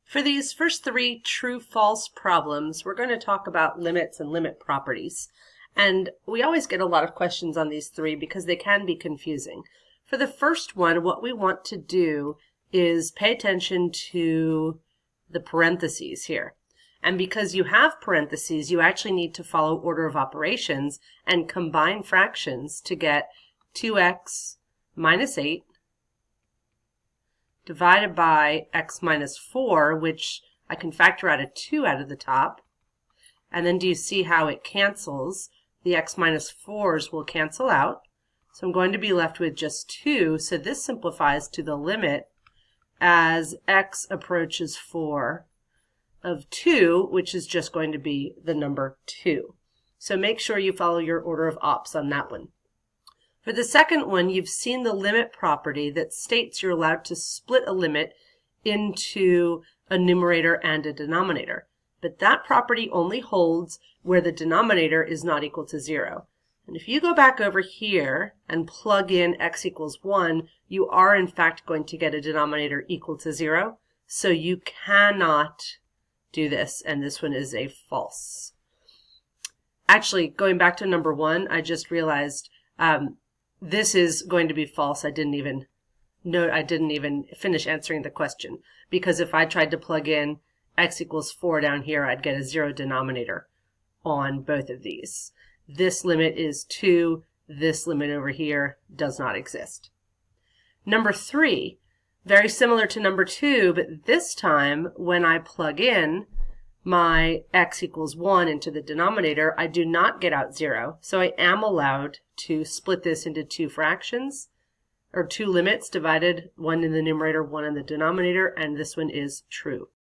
For these first three true-false problems, we're going to talk about limits and limit properties. And we always get a lot of questions on these three because they can be confusing. For the first one, what we want to do is pay attention to the parentheses here. And because you have parentheses, you actually need to follow order of operations and combine fractions to get 2x minus 8 divided by x minus 4, which I can factor out a 2 out of the top. And then do you see how it cancels? The x minus 4s will cancel out. So I'm going to be left with just 2. So this simplifies to the limit as x approaches 4 of 2, which is just going to be the number 2. So make sure you follow your order of ops on that one. For the second one, you've seen the limit property that states you're allowed to split a limit into a numerator and a denominator. But that property only holds where the denominator is not equal to 0. And if you go back over here and plug in x equals 1, you are in fact going to get a denominator equal to 0. So you cannot do this, and this one is a false. Actually, going back to number 1, I just realized this is going to be false. I didn't even finish answering the question, because if I tried to plug in x equals 4 down here, I'd get a 0 denominator on both of these. This limit is 2. This limit over here does not exist. Number 3, very similar to number 2, but this time when I plug in my x equals 1 into the denominator, I do not get out 0. So I am allowed to split this into two fractions, or two limits divided, one in the numerator, one in the denominator, and this one is true.